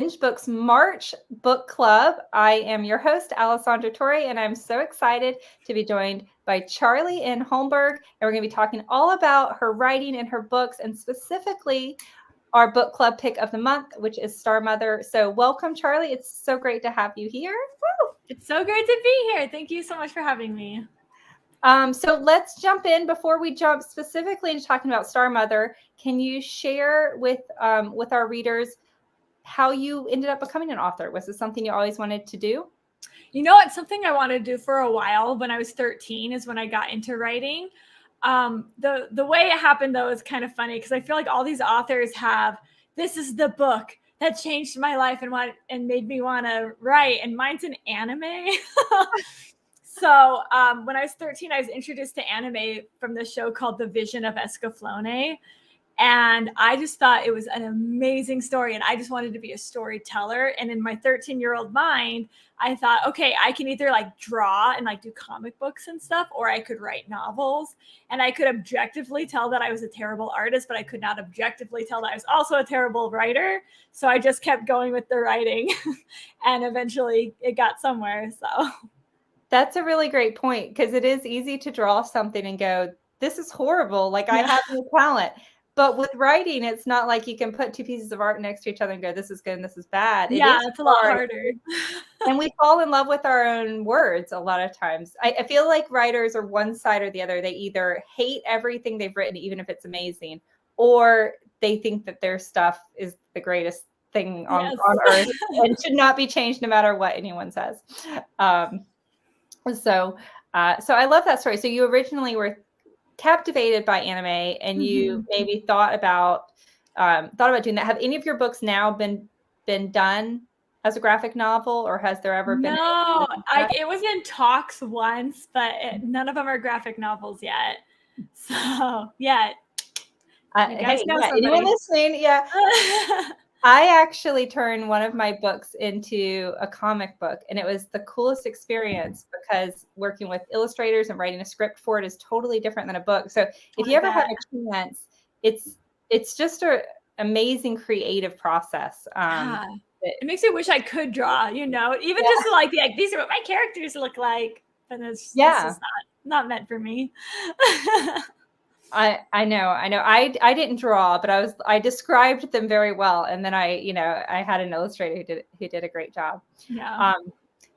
BingeBooks March Book Club. I am your host, Alessandra Torre, and I'm so excited to be joined by Charlie N Holmberg. And we're going to be talking all about her writing and her books, and specifically our book club pick of the month, which is Star Mother. So welcome, Charlie. It's so great to have you here. Woo! It's so great to be here. Thank you so much for having me. So let's jump in. Before we jump specifically into talking about Star Mother, can you share with our readers how you ended up becoming an author? Was this something you always wanted to do? You know, it's something I wanted to do for a while. When I was 13 is when I got into writing. The way it happened, though, is kind of funny because I feel like all these authors have, this is the book that changed my life and made me want to write. And mine's an anime. So when I was 13, I was introduced to anime from the show called The Vision of Escaflowne. And I just thought it was an amazing story. And I just wanted to be a storyteller. And in my 13-year-old mind, I thought, okay, I can either like draw and like do comic books and stuff, or I could write novels. And I could objectively tell that I was a terrible artist, but I could not objectively tell that I was also a terrible writer. So I just kept going with the writing and eventually it got somewhere. So that's a really great point, because it is easy to draw something and go, this is horrible. Like, I have no talent. But with writing, it's not like you can put two pieces of art next to each other and go, this is good and this is bad. It's a lot harder. And we fall in love with our own words a lot of times. I feel like writers are one side or the other. They either hate everything they've written, even if it's amazing, or they think that their stuff is the greatest thing on earth and should not be changed no matter what anyone says. So I love that story. So you originally were captivated by anime, and you maybe thought about doing that. Have any of your books now been done as a graphic novel, or has there ever been? No, it was in talks once, but none of them are graphic novels yet. So yeah, anyone listening? Yeah. I actually turned one of my books into a comic book, and it was the coolest experience because working with illustrators and writing a script for it is totally different than a book. So if you ever have a chance, it's just an amazing creative process. It makes me wish I could draw, even just to like be like, these are what my characters look like, but it's just not meant for me. I know. I didn't draw, but I described them very well. And then I had an illustrator who did a great job. Yeah.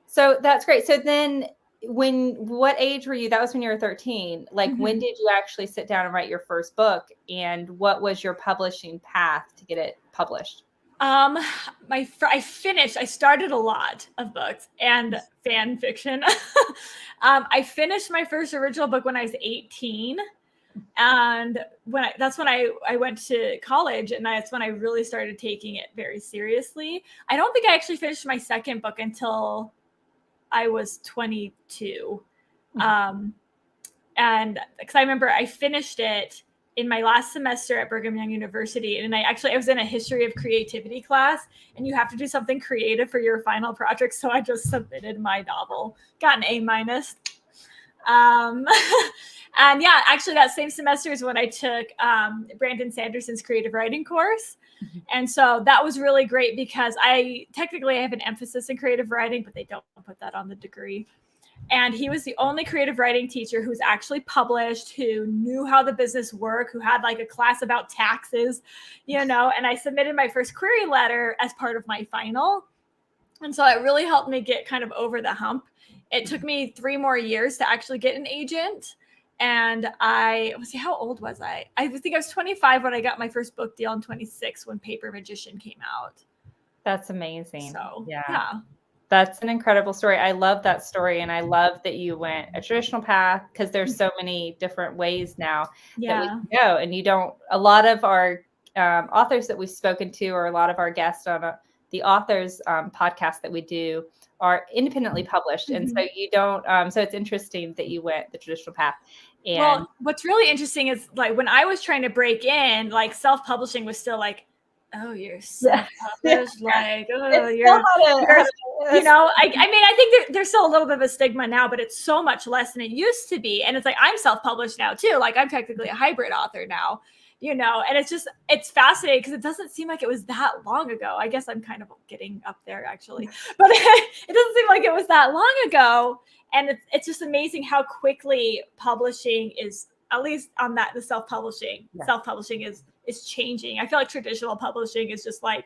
So that's great. So then what age were you? That was when you were 13. Like, when did you actually sit down and write your first book? And what was your publishing path to get it published? I started a lot of books and fan fiction. I finished my first original book when I was 18. And that's when I went to college, and that's when I really started taking it very seriously. I don't think I actually finished my second book until I was 22. And because I remember I finished it in my last semester at Brigham Young University. And I was in a history of creativity class, and you have to do something creative for your final project. So I just submitted my novel, got an A-. And yeah, actually that same semester is when I took Brandon Sanderson's creative writing course. And so that was really great because I have an emphasis in creative writing, but they don't put that on the degree. And he was the only creative writing teacher who's actually published, who knew how the business worked, who had like a class about taxes, and I submitted my first query letter as part of my final. And so it really helped me get kind of over the hump. It took me 3 more years to actually get an agent. And how old was I? I think I was 25 when I got my first book deal, and 26 when Paper Magician came out. That's amazing. So, yeah. That's an incredible story. I love that story. And I love that you went a traditional path, because there's so many different ways now that we can go. And a lot of our authors that we've spoken to, or a lot of our guests on the authors podcast that we do, are independently published. And so you don't, so it's interesting that you went the traditional path. And well, what's really interesting is, like, when I was trying to break in, like, self-publishing was still like, oh, you're self-published, like, oh, I think there's still a little bit of a stigma now, but it's so much less than it used to be. And it's like, I'm self-published now too. Like, I'm technically a hybrid author now. and it's fascinating because it doesn't seem like it was that long ago. I guess I'm kind of getting up there actually, but it doesn't seem like it was that long ago. And it's just amazing how quickly publishing is, at least on the self-publishing is changing. I feel like traditional publishing is just like,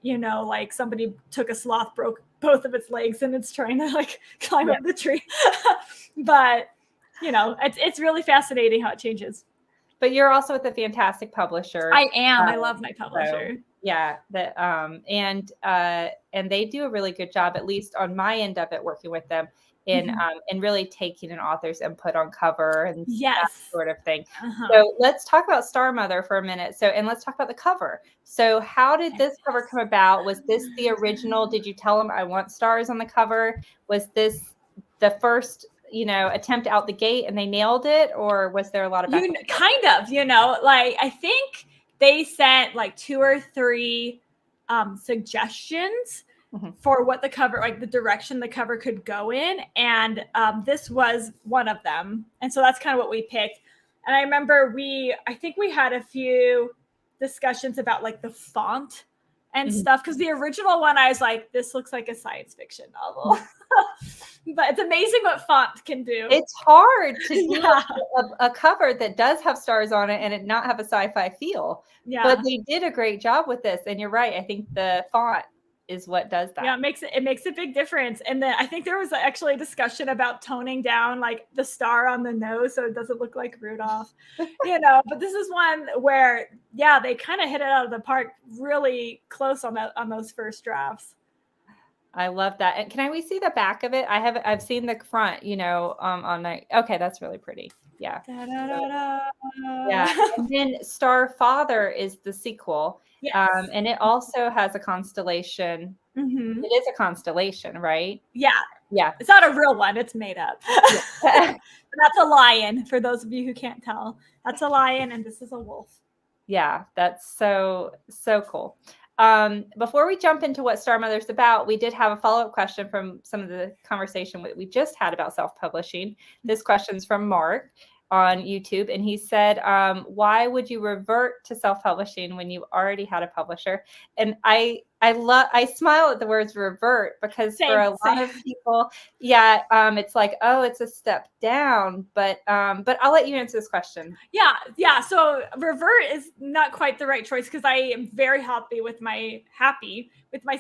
like somebody took a sloth, broke both of its legs, and it's trying to like climb up the tree. But it's really fascinating how it changes. But you're also with a fantastic publisher. I am. I love my publisher. So, yeah, and they do a really good job, at least on my end of it, working with them in really taking an author's input on cover and that sort of thing. So let's talk about Star Mother for a minute. And let's talk about the cover. So how did this cover come about? Was this the original? Did you tell them I want stars on the cover? Was this the first attempt out the gate and they nailed it, or was there a lot of kind of, like I think they sent like 2 or 3 suggestions for what the cover, like the direction the cover could go in, and this was one of them, and so that's kind of what we picked. And I remember I think we had a few discussions about like the font and stuff, because the original one I was like, this looks like a science fiction novel. But it's amazing what font can do. It's hard to do a cover that does have stars on it and it not have a sci-fi feel. Yeah. But they did a great job with this. And you're right. I think the font is what does that. Yeah, it makes a big difference. And then I think there was actually a discussion about toning down like the star on the nose so it doesn't look like Rudolph. But this is one where they kind of hit it out of the park, really close on those first drafts. I love that. And can we see the back of it? I've seen the front, on the, okay, that's really pretty. Yeah. Yeah. And then Star Father is the sequel. Yes. And it also has a constellation. It is a constellation, right? Yeah. Yeah. It's not a real one. It's made up. That's a lion, for those of you who can't tell. That's a lion and this is a wolf. Yeah. That's so cool. Before we jump into what Star Mother's about, we did have a follow-up question from some of the conversation we just had about self-publishing. This question's from Mark on YouTube, and he said, why would you revert to self-publishing when you already had a publisher? And I smile at the words revert, because for a lot of people, it's like, oh, it's a step down, but I'll let you answer this question. Yeah. So revert is not quite the right choice, because I am very happy with my happy with my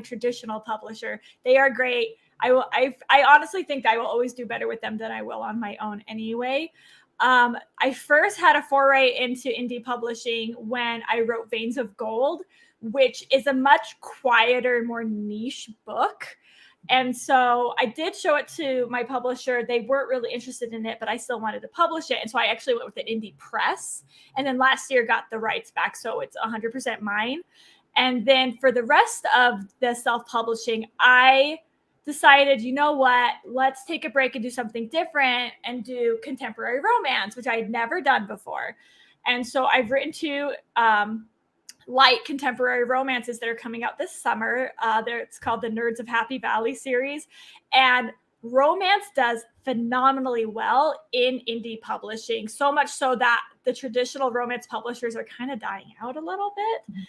traditional publisher. They are great. I honestly think I will always do better with them than I will on my own anyway. I first had a foray into indie publishing when I wrote Veins of Gold, which is a much quieter, more niche book. And so I did show it to my publisher. They weren't really interested in it, but I still wanted to publish it. And so I actually went with an indie press. And then last year got the rights back. So it's 100% mine. And then for the rest of the self-publishing, I decided, let's take a break and do something different and do contemporary romance, which I had never done before. And so I've written 2 light contemporary romances that are coming out this summer. It's called the Nerds of Happy Valley series. And romance does phenomenally well in indie publishing, so much so that the traditional romance publishers are kind of dying out a little bit.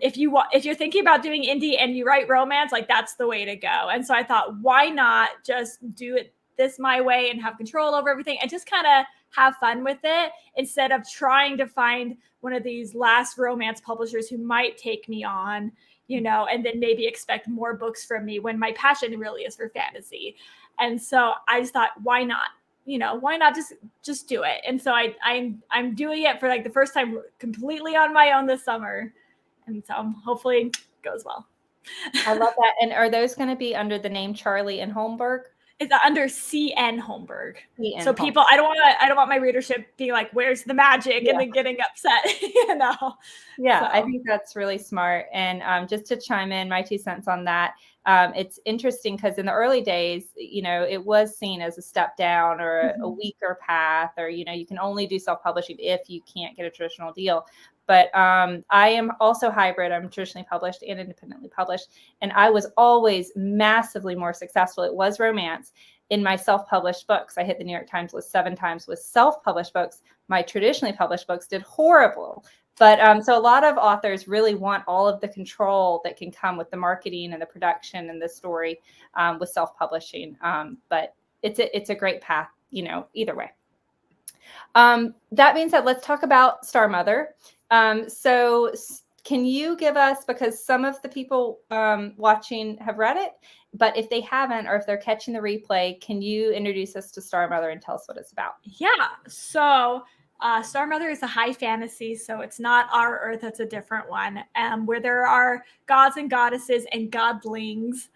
If you're thinking about doing indie and you write romance, like that's the way to go. And so I thought, why not just do it this my way and have control over everything and just kind of have fun with it, instead of trying to find one of these last romance publishers who might take me on, and then maybe expect more books from me when my passion really is for fantasy. And so I just thought, why not? Why not just do it? And so I'm doing it for like the first time completely on my own this summer. And so hopefully it goes well. I love that. And are those going to be under the name Charlie N Holmberg? It's under CN Holmberg. So people, I don't want my readership being like, where's the magic? And then getting upset, Yeah, so. I think that's really smart. And just to chime in my 2 cents on that, it's interesting because in the early days, it was seen as a step down or a weaker path, or, you can only do self-publishing if you can't get a traditional deal. But I am also hybrid. I'm traditionally published and independently published. And I was always massively more successful. It was romance. in my self-published books. I hit the New York Times list 7 times with self-published books. My traditionally published books did horrible. But so a lot of authors really want all of the control that can come with the marketing and the production and the story with self-publishing. But it's a great path, either way. That being said, let's talk about Star Mother. So can you give us, because some of the people watching have read it, but if they haven't, or if they're catching the replay, can you introduce us to Star Mother and tell us what it's about? Yeah. So Star Mother is a high fantasy, so it's not our Earth, it's a different one, where there are gods and goddesses and godlings.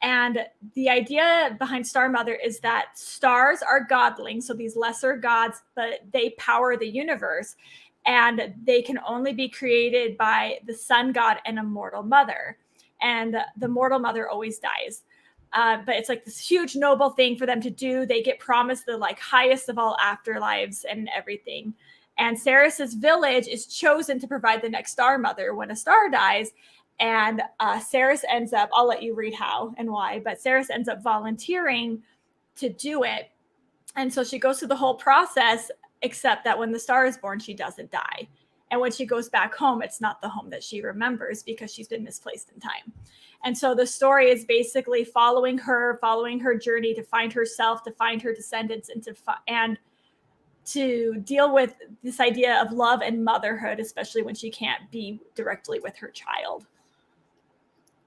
And the idea behind Star Mother is that stars are godlings, so these lesser gods, but they power the universe. And they can only be created by the sun god and a mortal mother. And the mortal mother always dies. But it's like this huge noble thing for them to do. They get promised the like highest of all afterlives and everything. And Ceres's village is chosen to provide the next Star Mother when a star dies. And Ceres ends up, I'll let you read how and why, but Ceres ends up volunteering to do it. And so she goes through the whole process, except that when the star is born, she doesn't die. And when she goes back home, it's not the home that she remembers because she's been misplaced in time. And so the story is basically following her journey to find herself, to find her descendants, and to deal with this idea of love and motherhood, especially when she can't be directly with her child.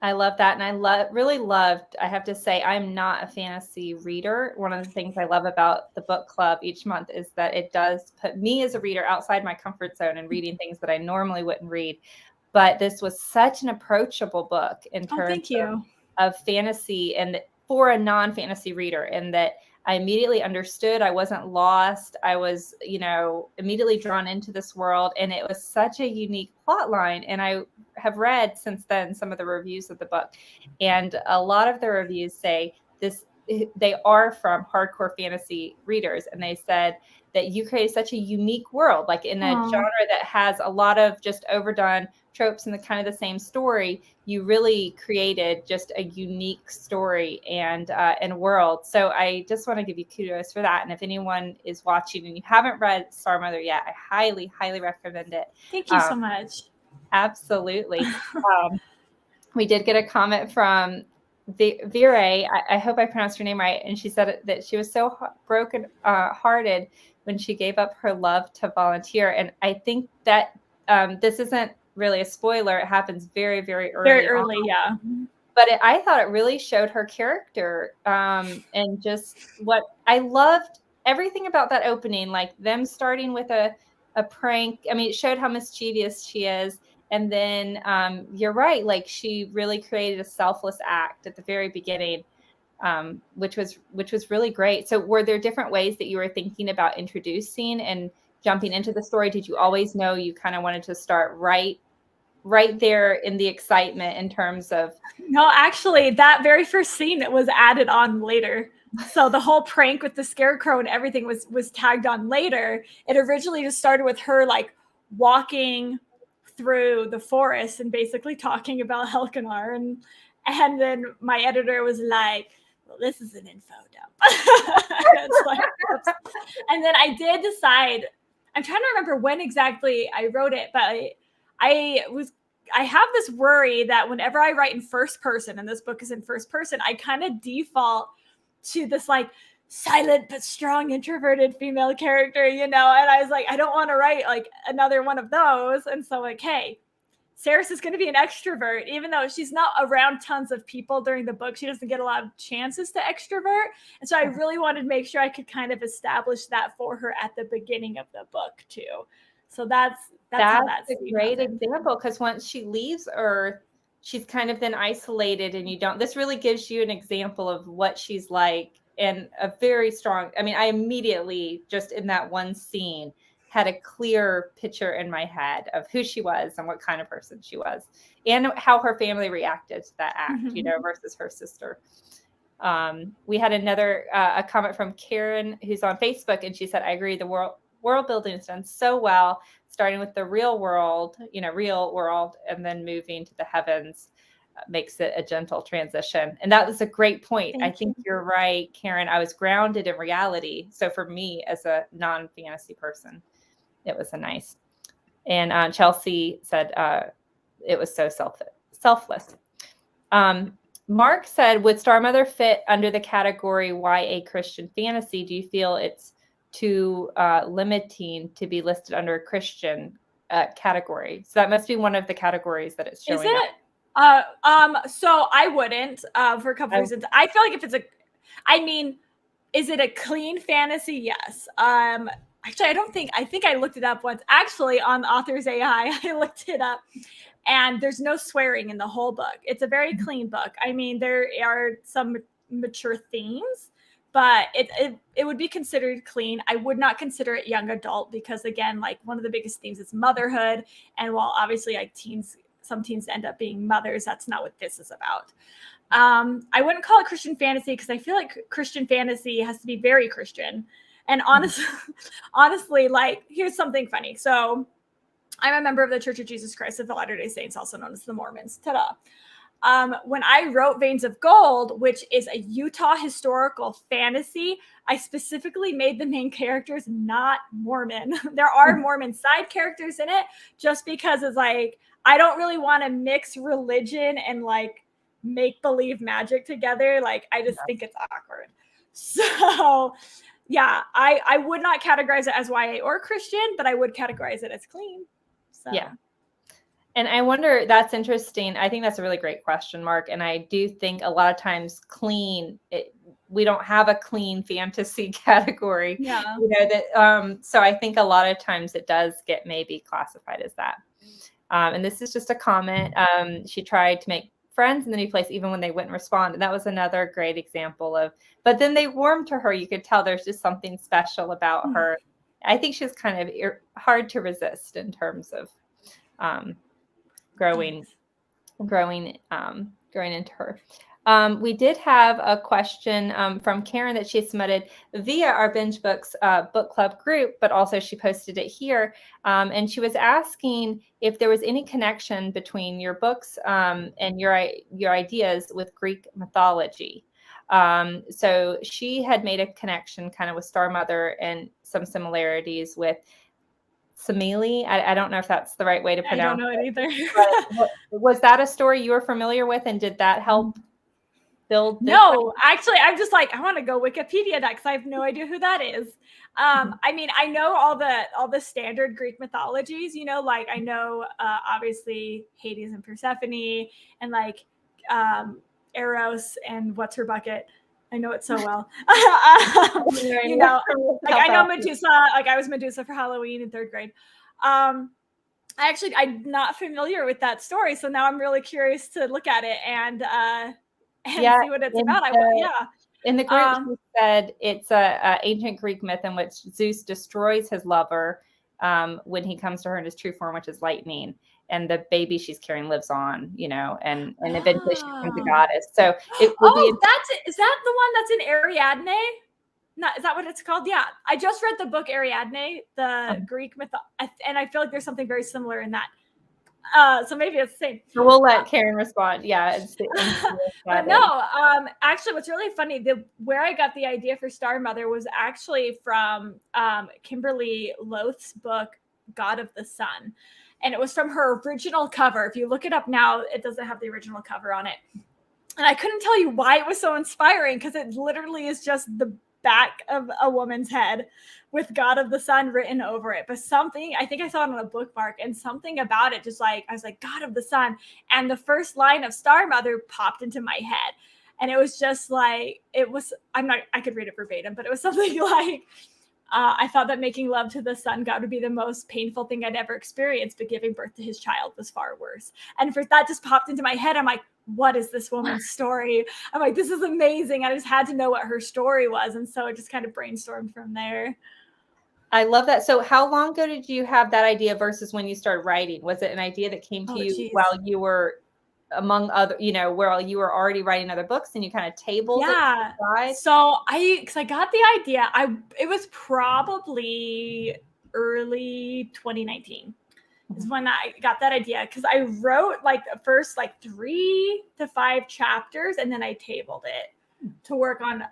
I love that. And I really loved, I have to say, I'm not a fantasy reader. One of the things I love about the book club each month is that it does put me as a reader outside my comfort zone and reading things that I normally wouldn't read. But this was such an approachable book in terms of fantasy, and for a non-fantasy reader, and that I immediately understood. I wasn't lost. I was, immediately drawn into this world, and it was such a unique plot line. And I have read since then some of the reviews of the book, and a lot of the reviews say they are from hardcore fantasy readers, and they said that you created such a unique world, like in a genre that has a lot of just overdone tropes and the kind of the same story. You really created just a unique story and world. So I just want to give you kudos for that. And if anyone is watching and you haven't read Star Mother yet, I highly, highly recommend it. Thank you so much. Absolutely. We did get a comment from Vire. I hope I pronounced her name right. And she said that she was so broken hearted when she gave up her love to volunteer. And I think that this isn't really a spoiler. It happens very, very early. Very early, yeah. But I thought it really showed her character, and just what I loved everything about that opening, like them starting with a prank. I mean, it showed how mischievous she is. And then you're right, like she really created a selfless act at the very beginning, which was really great. So were there different ways that you were thinking about introducing and jumping into the story? Did you always know you kind of wanted to start right there in the excitement in terms of? No, actually, that very first scene that was added on later. So the whole prank with the scarecrow and everything was tagged on later. It originally just started with her like walking through the forest and basically talking about Helcanar, and then my editor was like, well, this is an info dump. And then I did decide, I'm trying to remember when exactly I wrote it, but I have this worry that whenever I write in first person, and this book is in first person, I kind of default to this like silent but strong introverted female character, and I was like, I don't want to write like another one of those. And so like, hey, Ceres is going to be an extrovert, even though she's not around tons of people during the book. She doesn't get a lot of chances to extrovert. And so I really wanted to make sure I could kind of establish that for her at the beginning of the book too. So that's how that's a great example, because once she leaves Earth, she's kind of then isolated, and this really gives you an example of what she's like, and a very strong, I immediately just in that one scene had a clear picture in my head of who she was and what kind of person she was, and how her family reacted to that act, versus her sister. We had another a comment from Karen, who's on Facebook, and she said, I agree, the world building is done so well, starting with the real world, and then moving to the heavens. makes it a gentle transition. And that was a great point. I think you're right, Karen. I was grounded in reality. So for me as a non-fantasy person, it was a nice. And Chelsea said it was so selfless. Mark said, would Star Mother fit under the category YA Christian fantasy? Do you feel it's too limiting to be listed under a Christian category? So that must be one of the categories that it's showing. Is it? So I wouldn't for a couple reasons. I feel like if it's is it a clean fantasy? Yes. Actually, I think I looked it up once. Actually, on Authors AI, I looked it up, and there's no swearing in the whole book. It's a very clean book. I mean, there are some mature themes, but it would be considered clean. I would not consider it young adult because, again, like one of the biggest themes is motherhood. And while obviously like some teens end up being mothers, that's not what this is about. I wouldn't call it Christian fantasy because I feel like Christian fantasy has to be very Christian. And honestly, like, here's something funny. So I'm a member of the Church of Jesus Christ of the Latter-day Saints, also known as the Mormons. Ta-da. When I wrote Veins of Gold, which is a Utah historical fantasy, I specifically made the main characters not Mormon. There are Mormon side characters in it just because it's like, I don't really want to mix religion and like make-believe magic together. Like, I just think it's awkward. So yeah, I would not categorize it as YA or Christian, but I would categorize it as clean. So. Yeah. And I wonder, that's interesting. I think that's a really great question, Mark. And I do think a lot of times we don't have a clean fantasy category. Yeah. You know, that, so I think a lot of times it does get maybe classified as that. And this is just a comment. She tried to make friends in the new place even when they wouldn't respond. And that was another great example of, but then they warmed to her. You could tell there's just something special about her. I think she's kind of hard to resist in terms of growing into her. We did have a question from Karen that she submitted via our BingeBooks Book Club group, but also she posted it here. And she was asking if there was any connection between your books and your ideas with Greek mythology. So she had made a connection kind of with Star Mother and some similarities with Semele. I don't know if that's the right way to pronounce it. I don't know it either. Was that a story you were familiar with, and did that help build? No, actually, I'm just like, I want to go Wikipedia that because I have no idea who that is. I mean, I know all the standard Greek mythologies, you know, like I know obviously Hades and Persephone and like Eros and what's her bucket. I know it so well. You know, like I know Medusa, like I was Medusa for Halloween in 3rd grade. I'm not familiar with that story. So now I'm really curious to look at it and see what it's about. In the group, she said it's a ancient Greek myth in which Zeus destroys his lover when he comes to her in his true form, which is lightning. And the baby she's carrying lives on, you know, and eventually she becomes a goddess. So it would is that the one that's in Ariadne? No, is that what it's called? Yeah. I just read the book Ariadne, the Greek myth, and I feel like there's something very similar in that. So maybe it's the same. So we'll let Karen respond. Yeah. Actually, what's really funny, where I got the idea for Star Mother was actually from Kimberly Loth's book, God of the Sun. And it was from her original cover. If you look it up now, it doesn't have the original cover on it. And I couldn't tell you why it was so inspiring because it literally is just the back of a woman's head with God of the Sun written over it. But something, I think I saw it on a bookmark, and something about it just like, I was like, God of the Sun. And the first line of Star Mother popped into my head. And it was just like, I could read it verbatim, but it was something like, I thought that making love to the sun god would be the most painful thing I'd ever experienced, but giving birth to his child was far worse. And for that just popped into my head. I'm like, what is this woman's story? I'm like, this is amazing. I just had to know what her story was. And so it just kind of brainstormed from there. I love that. So how long ago did you have that idea versus when you started writing? Was it an idea that came to you while you were among other, you know, where you were already writing other books and you kind of tabled it? So because I got the idea, it was probably early 2019. is when I got that idea, because I wrote like the first like 3 to 5 chapters, and then I tabled it to work on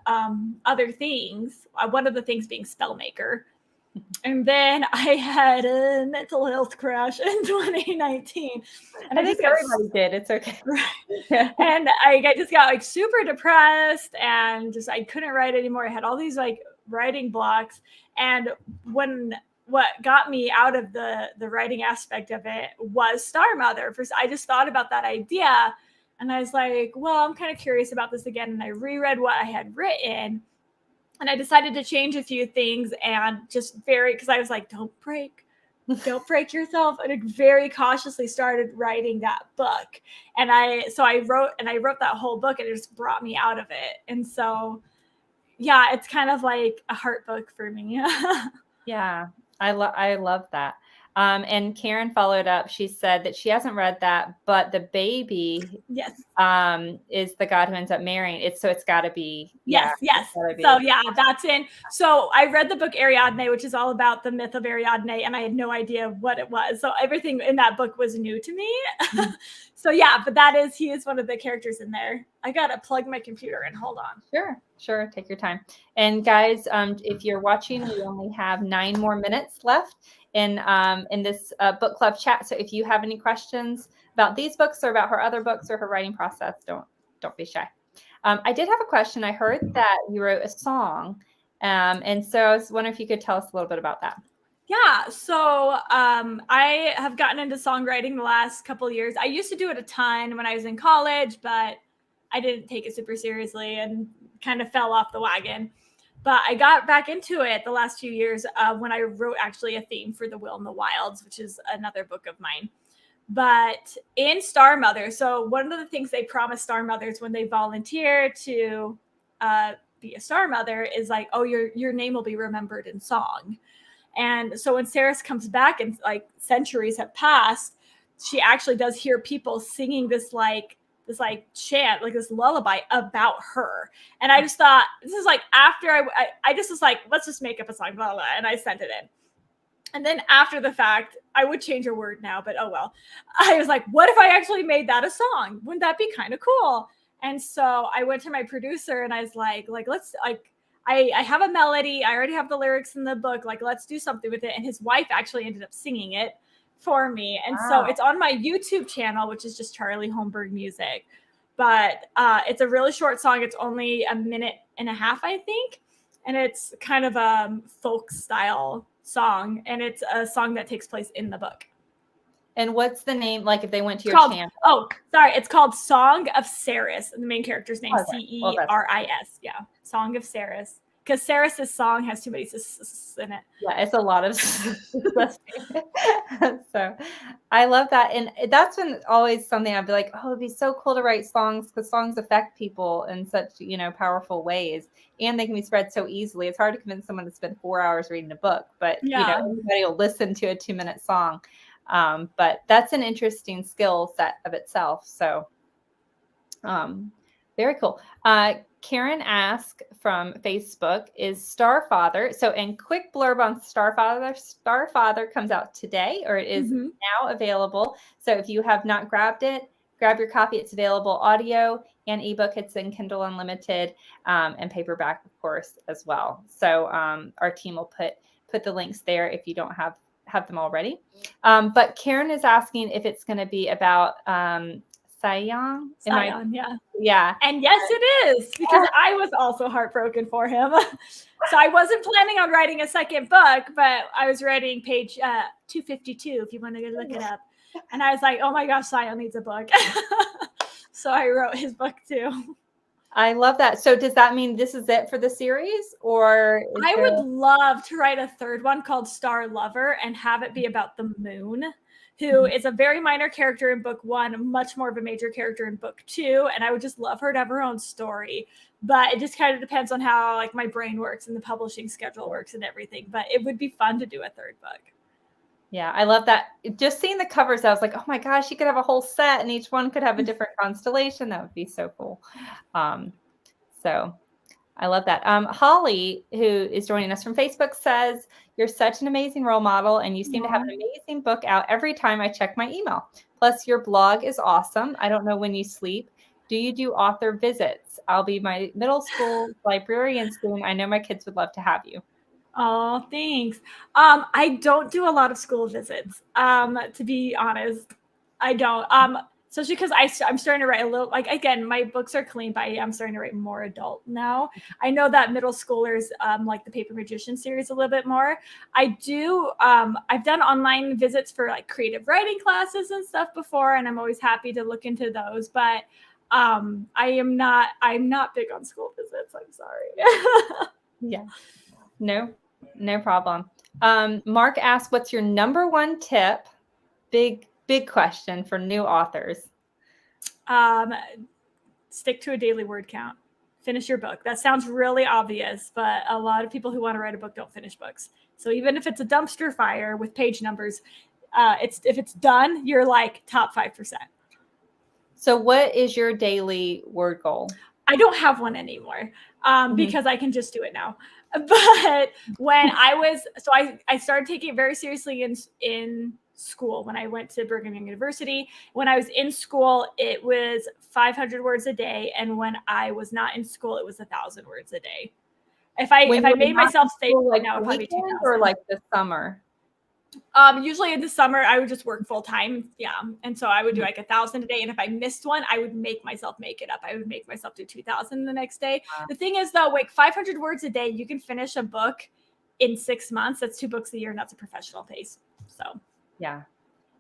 other things. One of the things being Spellmaker. And then I had a mental health crash in 2019. And I think everybody did. It's okay. And I just got like super depressed, and just I couldn't write anymore. I had all these like writing blocks. And what got me out of the writing aspect of it was Star Mother. First, I just thought about that idea, and I was like, well, I'm kind of curious about this again. And I reread what I had written, and I decided to change a few things, and just because I was like, don't break yourself. And I very cautiously started writing that book. And I wrote that whole book, and it just brought me out of it. And so, yeah, it's kind of like a heart book for me. Yeah, I love that. And Karen followed up. She said that she hasn't read that, but the baby Yes. Is the God who ends up marrying. It's got to be. Yes. So yeah, that's in. So I read the book Ariadne, which is all about the myth of Ariadne, and I had no idea what it was. So everything in that book was new to me. So yeah, but he is one of the characters in there. I gotta plug my computer in. Hold on. Sure. Take your time. And guys, if you're watching, we only have 9 more minutes left in this book club chat. So if you have any questions about these books or about her other books or her writing process, don't be shy. I did have a question. I heard that you wrote a song, and so I was wondering if you could tell us a little bit about that. Yeah, so I have gotten into songwriting the last couple of years. I used to do it a ton when I was in college, but I didn't take it super seriously and kind of fell off the wagon. But I got back into it the last few years when I wrote actually a theme for The Will in the Wilds, which is another book of mine. But in Star Mother, so one of the things they promise Star Mothers when they volunteer to be a Star Mother is like, oh, your name will be remembered in song. And so when Ceres comes back and like centuries have passed, she actually does hear people singing this chant, like this lullaby about her. And I just thought, this is like after I just was like, let's just make up a song, blah, blah, blah, and I sent it in. And then after the fact, I would change a word now, but oh well. I was like, what if I actually made that a song? Wouldn't that be kind of cool? And so I went to my producer and I was like, let's like, I have a melody. I already have the lyrics in the book. Like, let's do something with it. And his wife actually ended up singing it for me. And so it's on my YouTube channel, which is just Charlie Holmberg Music. But it's a really short song. It's only 1.5 minutes, I think. And it's kind of a folk style song. And it's a song that takes place in the book. And what's the name? Like if they went to your channel? Oh, sorry. It's called Song of Ceres. And the main character's name is Ceris. Yeah. Song of Ceres. Because Ceres' song has too many in it. Yeah, it's a lot of so I love that. And that's been always something I'd be like, oh, it'd be so cool to write songs because songs affect people in such, powerful ways. And they can be spread so easily. It's hard to convince someone to spend 4 hours reading a book, but everybody will listen to a 2-minute song. But that's an interesting skill set of itself. So very cool. Karen asked from Facebook, is Starfather, so in quick blurb on Starfather comes out today, or it is now available. So if you have not grabbed it, grab your copy. It's available audio and ebook. It's in Kindle Unlimited and paperback, of course, as well. So our team will put the links there if you don't have them already. But Karen is asking if it's going to be about Sion, yeah. And yes, it is, because I was also heartbroken for him. So I wasn't planning on writing a second book, but I was writing page 252, if you want to go look it up. And I was like, oh my gosh, Sion needs a book. So I wrote his book too. I love that. So does that mean this is it for the series, or I would love to write a third one called Star Lover and have it be about the moon, who is a very minor character in book 1, much more of a major character in book 2. And I would just love her to have her own story. But it just kind of depends on how like my brain works and the publishing schedule works and everything. But it would be fun to do a third book. Yeah, I love that. Just seeing the covers, I was like, oh my gosh, you could have a whole set and each one could have a different constellation. That would be so cool. So I love that. Holly, who is joining us from Facebook, says, You're such an amazing role model, and you seem to have an amazing book out every time I check my email. Plus, your blog is awesome. I don't know when you sleep. Do you do author visits? I'll be my middle school librarian soon. I know my kids would love to have you. Oh, thanks. I don't do a lot of school visits. To be honest, I don't. Especially because I'm starting to write a little, like, again, my books are clean, but I'm starting to write more adult now. I know that middle schoolers like the Paper Magician series a little bit more. I've done online visits for like creative writing classes and stuff before, and I'm always happy to look into those. But I'm not big on school visits. I'm sorry. Yeah, no problem. Mark asked, what's your number one tip? Big question for new authors. Stick to a daily word count. Finish your book. That sounds really obvious, but a lot of people who want to write a book don't finish books. So even if it's a dumpster fire with page numbers, if it's done, you're like top 5%. So what is your daily word goal? I don't have one anymore because I can just do it now. But when I started taking it very seriously in school when I went to Brigham Young University. When I was in school, it was 500 words a day. And when I was not in school, it was 1,000 words a day. If I made myself stay like now, it would probably be 2,000. Or like the summer? Usually in the summer, I would just work full time. Yeah. And so I would do like 1,000 a day. And if I missed one, I would make myself make it up. I would make myself do 2,000 the next day. Wow. The thing is though, like 500 words a day, you can finish a book in 6 months. That's 2 books a year. And that's a professional pace. So. Yeah.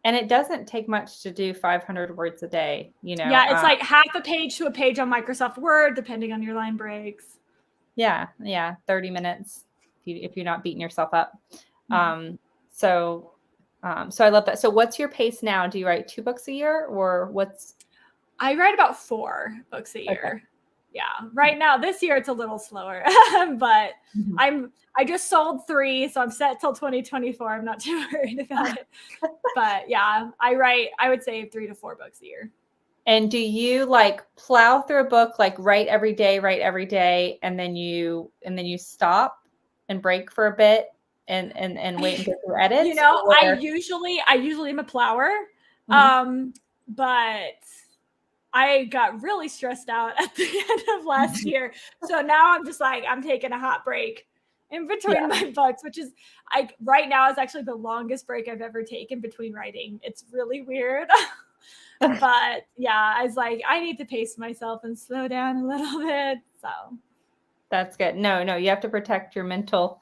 And it doesn't take much to do 500 words a day, you know? Yeah. It's like half a page to a page on Microsoft Word, depending on your line breaks. Yeah. 30 minutes if you're not beating yourself up. Mm-hmm. So I love that. So what's your pace now? Do you write 2 books a year or what's? I write about 4 books a year. Okay. Yeah. Right now, this year, it's a little slower, but I just sold 3, so I'm set till 2024. I'm not too worried about it, but yeah, I would say 3 to 4 books a year. And do you like plow through a book, like write every day, and then you stop and break for a bit? And wait and go through edits? You know, or? I usually am a plower, but I got really stressed out at the end of last year. So now I'm just like, I'm taking a hot break in between my books, which is right now is actually the longest break I've ever taken between writing. It's really weird. But yeah, I was like, I need to pace myself and slow down a little bit. So that's good. No, you have to protect your mental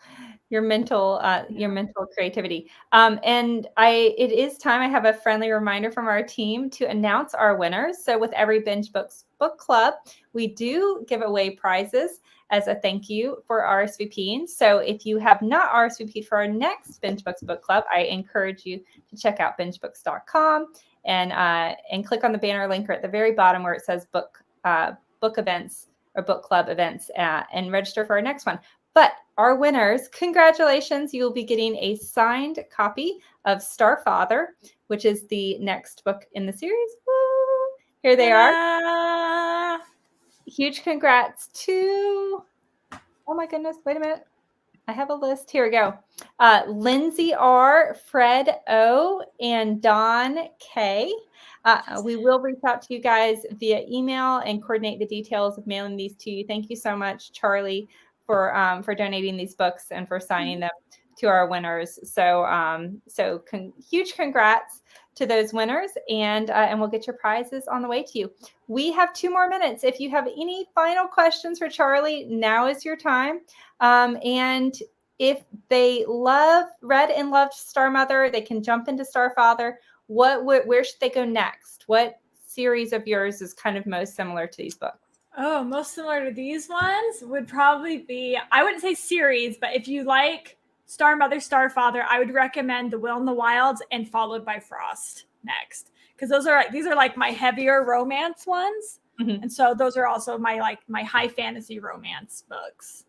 creativity. And it is time. I have a friendly reminder from our team to announce our winners. So with every BingeBooks Book Club, we do give away prizes as a thank you for RSVPing. So if you have not RSVP'd for our next BingeBooks Book Club, I encourage you to check out bingebooks.com and click on the banner link at the very bottom where it says book events or book club events and register for our next one. But our winners, congratulations. You will be getting a signed copy of Starfather, which is the next book in the series. Woo! Here they are. Huge congrats to, oh my goodness, wait a minute. I have a list. Here we go. Lindsay R., Fred O., and Don K. We will reach out to you guys via email and coordinate the details of mailing these to you. Thank you so much, Charlie, for donating these books and for signing them to our winners. So huge congrats to those winners, and we'll get your prizes on the way to you. We have 2 more minutes. If you have any final questions for Charlie, now is your time. And if they read and loved Star Mother, they can jump into Starfather. Where should they go next? What series of yours is kind of most similar to these books? Oh, most similar to these ones would probably be, I wouldn't say series, but if you like Star Mother, Starfather, I would recommend The Will in the Wilds and followed by Frost next. Because these are like my heavier romance ones. Mm-hmm. And so those are also my high fantasy romance books.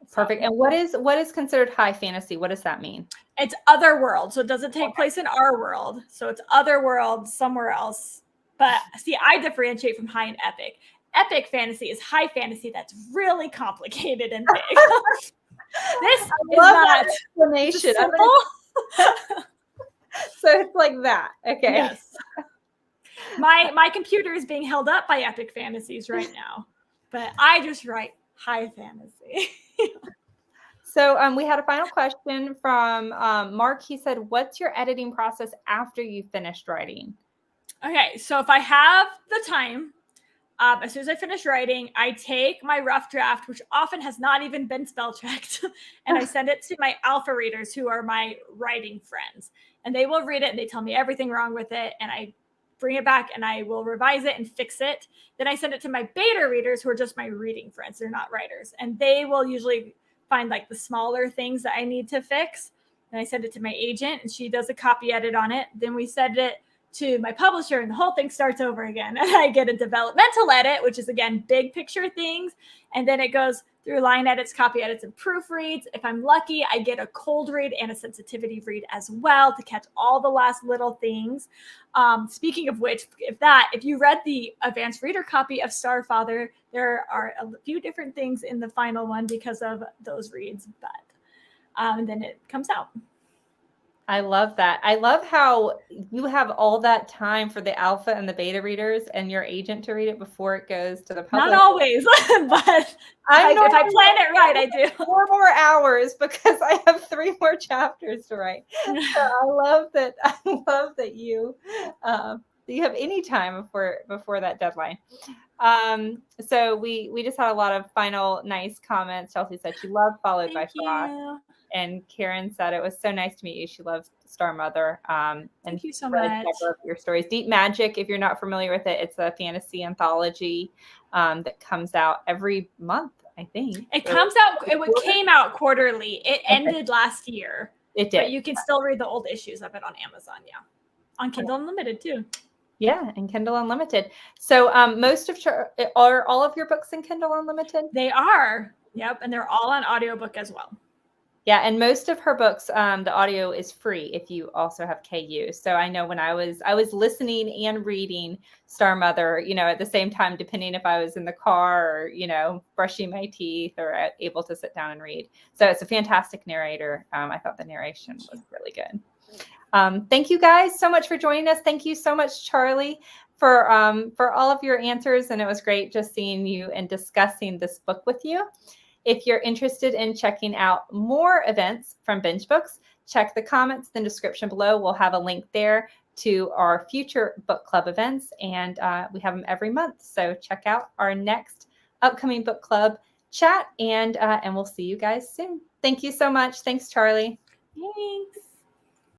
Perfect. And what is considered high fantasy? What does that mean? It's other world. So it doesn't take place in our world. So it's other world somewhere else. But see, I differentiate from high and epic. Epic fantasy is high fantasy that's really complicated and big. This is not explanation. simple. So it's like that. Okay. Yes. My computer is being held up by epic fantasies right now, but I just write high fantasy. So we had a final question from Mark. He said, what's your editing process after you finished writing? Okay, so if I have the time, as soon as I finish writing, I take my rough draft, which often has not even been spell checked, and I send it to my alpha readers, who are my writing friends. And they will read it and they tell me everything wrong with it. And I bring it back and I will revise it and fix it. Then I send it to my beta readers, who are just my reading friends. They're not writers. And they will usually find like the smaller things that I need to fix. And I send it to my agent and she does a copy edit on it. Then we send it to my publisher and the whole thing starts over again. And I get a developmental edit, which is again, big picture things. And then it goes through line edits, copy edits, and proofreads. If I'm lucky, I get a cold read and a sensitivity read as well to catch all the last little things. Speaking of which, if you read the advanced reader copy of Starfather, there are a few different things in the final one because of those reads, but and then it comes out. I love that. I love how you have all that time for the alpha and the beta readers and your agent to read it before it goes to the public. Not always, but if I plan it right, I do. 4 more hours because I have 3 more chapters to write. So I love that. I love that you have any time before that deadline. So we just had a lot of final nice comments. Chelsea said she loved Followed by Frost. And Karen said it was so nice to meet you. She loves Star Mother. Thank you so much. Your stories. Deep Magic, if you're not familiar with it, it's a fantasy anthology that comes out every month, I think. It came out quarterly. It ended last year. It did. But you can still read the old issues of it on Amazon, yeah. On Kindle Unlimited too. Yeah, and Kindle Unlimited. So are all of your books in Kindle Unlimited? They are. Yep, and they're all on audiobook as well. Yeah, and most of her books, the audio is free if you also have KU. So I know when I was listening and reading Star Mother, at the same time, depending if I was in the car or, brushing my teeth or able to sit down and read. So it's a fantastic narrator. I thought the narration was really good. Thank you guys so much for joining us. Thank you so much, Charlie, for all of your answers. And it was great just seeing you and discussing this book with you. If you're interested in checking out more events from BingeBooks, check the comments in the description below. We'll have a link there to our future book club events, and we have them every month. So check out our next upcoming book club chat, and we'll see you guys soon. Thank you so much. Thanks, Charlie. Thanks.